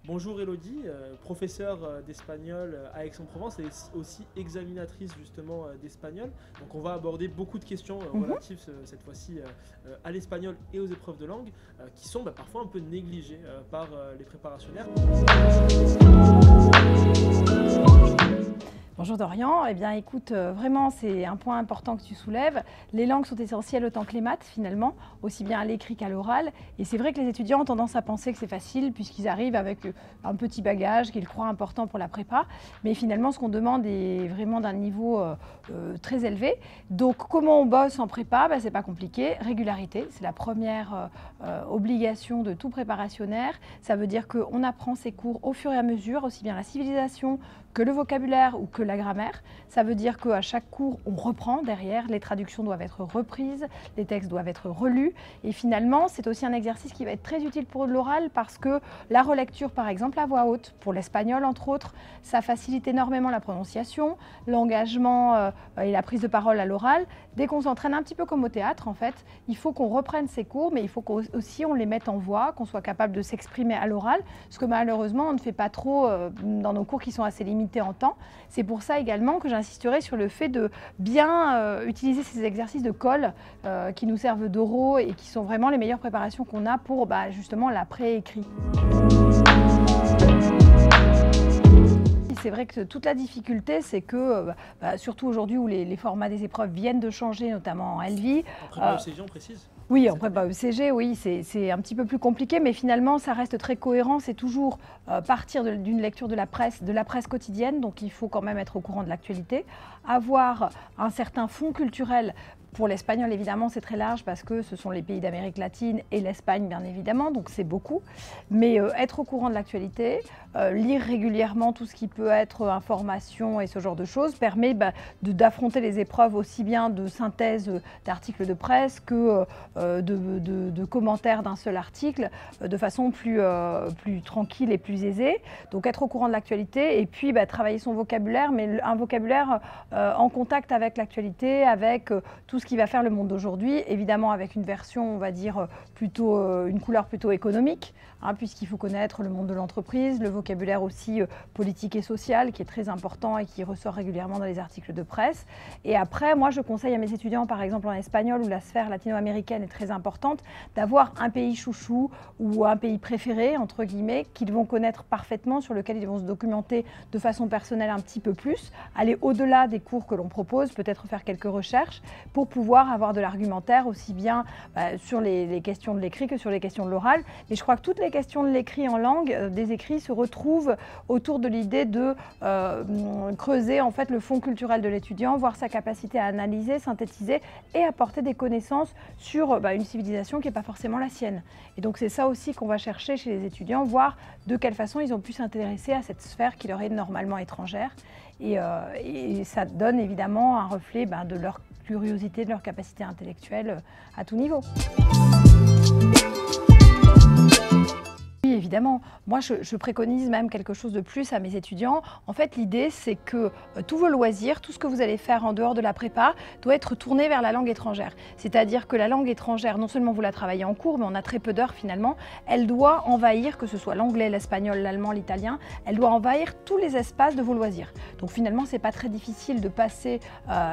Bonjour Elodie, professeure d'espagnol à Aix-en-Provence et aussi examinatrice justement d'espagnol. Donc on va aborder beaucoup de questions relatives cette fois-ci à l'espagnol et aux épreuves de langue qui sont parfois un peu négligées par les préparationnaires. Bonjour Dorian, eh bien écoute, vraiment c'est un point important que tu soulèves. Les langues sont essentielles autant que les maths finalement, aussi bien à l'écrit qu'à l'oral. Et c'est vrai que les étudiants ont tendance à penser que c'est facile puisqu'ils arrivent avec un petit bagage qu'ils croient important pour la prépa. Mais finalement ce qu'on demande est vraiment d'un niveau très élevé. Donc comment on bosse en prépa? C'est pas compliqué, régularité, c'est la première obligation de tout préparationnaire. Ça veut dire qu'on apprend ses cours au fur et à mesure, aussi bien la civilisation que le vocabulaire ou que la grammaire. Ça veut dire qu'à chaque cours, on reprend derrière, les traductions doivent être reprises, les textes doivent être relus. Et finalement, c'est aussi un exercice qui va être très utile pour l'oral parce que la relecture, par exemple, à voix haute, pour l'espagnol entre autres, ça facilite énormément la prononciation, l'engagement et la prise de parole à l'oral. Dès qu'on s'entraîne un petit peu comme au théâtre, en fait, il faut qu'on reprenne ces cours, mais il faut qu'aussi on les mette en voix, qu'on soit capable de s'exprimer à l'oral, ce que malheureusement, on ne fait pas trop dans nos cours qui sont assez limités en temps. C'est pour ça également que j'insisterai sur le fait de bien utiliser ces exercices de colle qui nous servent d'oraux et qui sont vraiment les meilleures préparations qu'on a pour justement l'après-écrit. C'est vrai que toute la difficulté, c'est que, surtout aujourd'hui où les formats des épreuves viennent de changer, notamment en LV. En prépa ECG, on précise? Oui, en prépa ECG, oui, c'est un petit peu plus compliqué, mais finalement, ça reste très cohérent. C'est toujours partir d'une lecture de la presse quotidienne, donc il faut quand même être au courant de l'actualité, avoir un certain fond culturel. Pour l'espagnol, évidemment, c'est très large parce que ce sont les pays d'Amérique latine et l'Espagne, bien évidemment, donc c'est beaucoup. Mais être au courant de l'actualité, lire régulièrement tout ce qui peut être information et ce genre de choses permet d'affronter les épreuves aussi bien de synthèse d'articles de presse que de commentaires d'un seul article de façon plus tranquille et plus aisée. Donc être au courant de l'actualité et puis travailler son vocabulaire, mais un vocabulaire en contact avec l'actualité, avec tout ce qui va faire le monde d'aujourd'hui, évidemment avec une version, on va dire, une couleur plutôt économique, puisqu'il faut connaître le monde de l'entreprise, le vocabulaire aussi politique et social qui est très important et qui ressort régulièrement dans les articles de presse. Et après, moi je conseille à mes étudiants, par exemple en espagnol où la sphère latino-américaine est très importante, d'avoir un pays chouchou ou un pays préféré, entre guillemets, qu'ils vont connaître parfaitement, sur lequel ils vont se documenter de façon personnelle un petit peu plus, aller au-delà des cours que l'on propose, peut-être faire quelques recherches pour pouvoir avoir de l'argumentaire aussi bien sur les questions de l'écrit que sur les questions de l'oral. Mais je crois que toutes les questions de l'écrit en langue, des écrits, se retrouvent autour de l'idée de creuser en fait le fond culturel de l'étudiant, voir sa capacité à analyser, synthétiser et apporter des connaissances sur une civilisation qui n'est pas forcément la sienne. Et donc c'est ça aussi qu'on va chercher chez les étudiants, voir de quelle façon ils ont pu s'intéresser à cette sphère qui leur est normalement étrangère. Et ça donne évidemment un reflet de leur curiosité, de leur capacité intellectuelle à tout niveau. Oui, évidemment. Moi, je préconise même quelque chose de plus à mes étudiants. En fait, l'idée, c'est que tous vos loisirs, tout ce que vous allez faire en dehors de la prépa, doit être tourné vers la langue étrangère. C'est-à-dire que la langue étrangère, non seulement vous la travaillez en cours, mais on a très peu d'heures finalement, elle doit envahir, que ce soit l'anglais, l'espagnol, l'allemand, l'italien, elle doit envahir tous les espaces de vos loisirs. Donc finalement, c'est pas très difficile de passer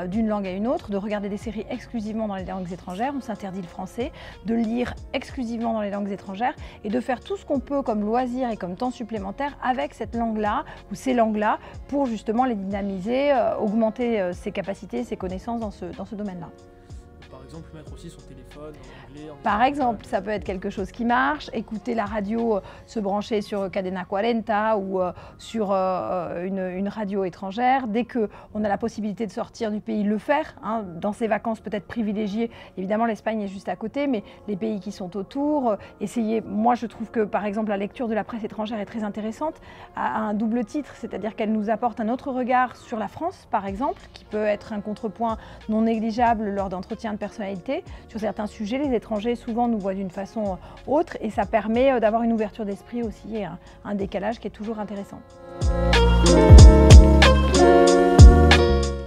d'une langue à une autre, de regarder des séries exclusivement dans les langues étrangères, on s'interdit le français, de lire exclusivement dans les langues étrangères et de faire tout ce qu'on peut comme loisir et comme temps supplémentaire avec cette langue-là ou ces langues-là pour justement les dynamiser, augmenter ses capacités, ses connaissances dans ce domaine-là. Par exemple, mettre aussi son téléphone en anglais. Par exemple, ça peut être quelque chose qui marche, écouter la radio, se brancher sur Cadena 40 ou sur une radio étrangère. Dès qu'on a la possibilité de sortir du pays, le faire. Dans ses vacances peut-être privilégiées, évidemment l'Espagne est juste à côté, mais les pays qui sont autour, essayer. Moi je trouve que par exemple la lecture de la presse étrangère est très intéressante, à un double titre, c'est-à-dire qu'elle nous apporte un autre regard sur la France par exemple, qui peut être un contrepoint non négligeable lors d'entretiens de personnalité. Sur certains sujets, les étrangers souvent nous voient d'une façon autre et ça permet d'avoir une ouverture d'esprit aussi et un décalage qui est toujours intéressant.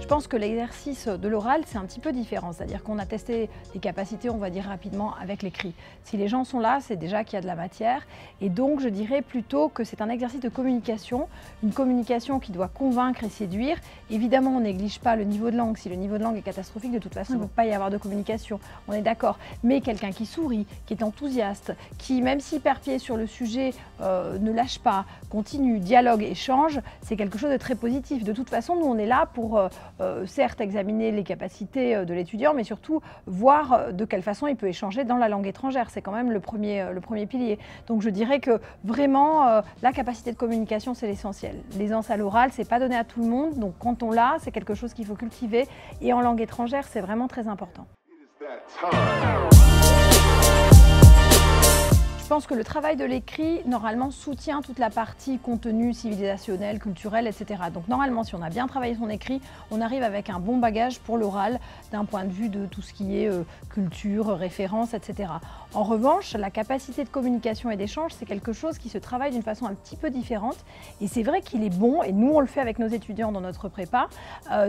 Je pense que l'exercice de l'oral, c'est un petit peu différent. C'est-à-dire qu'on a testé les capacités, on va dire rapidement, avec l'écrit. Si les gens sont là, c'est déjà qu'il y a de la matière. Et donc, je dirais plutôt que c'est un exercice de communication, une communication qui doit convaincre et séduire. Évidemment, on néglige pas le niveau de langue. Si le niveau de langue est catastrophique, de toute façon, il ne peut pas y avoir de communication. On est d'accord. Mais quelqu'un qui sourit, qui est enthousiaste, qui, même s'il perd pied sur le sujet, ne lâche pas, continue, dialogue, échange, c'est quelque chose de très positif. De toute façon, nous, on est là pour, certes, examiner les capacités de l'étudiant, mais surtout voir de quelle façon il peut échanger dans la langue étrangère. C'est quand même le premier pilier. Donc, je dirais que vraiment, la capacité de communication, c'est l'essentiel. L'aisance à l'oral, c'est pas donné à tout le monde. Donc, quand on l'a, c'est quelque chose qu'il faut cultiver. Et en langue étrangère, c'est vraiment très important. Je pense que le travail de l'écrit, normalement, soutient toute la partie contenu civilisationnel, culturel, etc. Donc normalement, si on a bien travaillé son écrit, on arrive avec un bon bagage pour l'oral, d'un point de vue de tout ce qui est culture, référence, etc. En revanche, la capacité de communication et d'échange, c'est quelque chose qui se travaille d'une façon un petit peu différente. Et c'est vrai qu'il est bon, et nous on le fait avec nos étudiants dans notre prépa,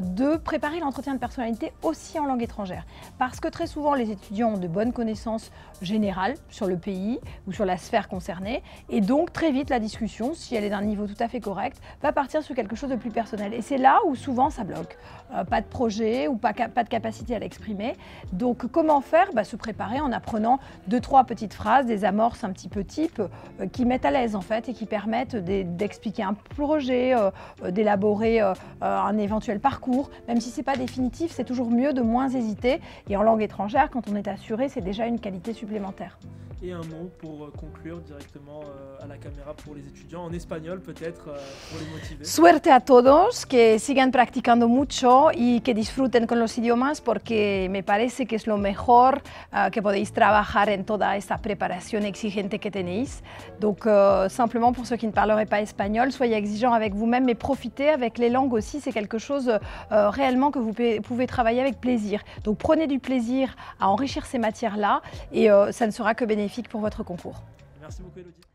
de préparer l'entretien de personnalité aussi en langue étrangère. Parce que très souvent, les étudiants ont de bonnes connaissances générales sur le pays, ou sur la sphère concernée, et donc très vite la discussion, si elle est d'un niveau tout à fait correct, va partir sur quelque chose de plus personnel. Et c'est là où souvent ça bloque. Pas de projet ou pas de capacité à l'exprimer. Donc comment faire? Se préparer en apprenant 2-3 petites phrases, des amorces un petit peu type, qui mettent à l'aise en fait et qui permettent d'expliquer un projet, d'élaborer un éventuel parcours. Même si c'est pas définitif, c'est toujours mieux de moins hésiter. Et en langue étrangère, quand on est assuré, c'est déjà une qualité supplémentaire. Et un mot pour conclure directement à la caméra pour les étudiants, en espagnol peut-être, pour les motiver. Suerte a todos, que sigan practicando mucho y que disfruten con los idiomas porque me parece que es lo mejor que podéis trabajar en toda esta preparación exigente que tenéis. Donc simplement pour ceux qui ne parleraient pas espagnol, soyez exigeants avec vous-même mais profitez avec les langues aussi, c'est quelque chose réellement que vous pouvez travailler avec plaisir. Donc prenez du plaisir à enrichir ces matières-là et ça ne sera que bénéfique pour votre concours. Merci beaucoup Elodie.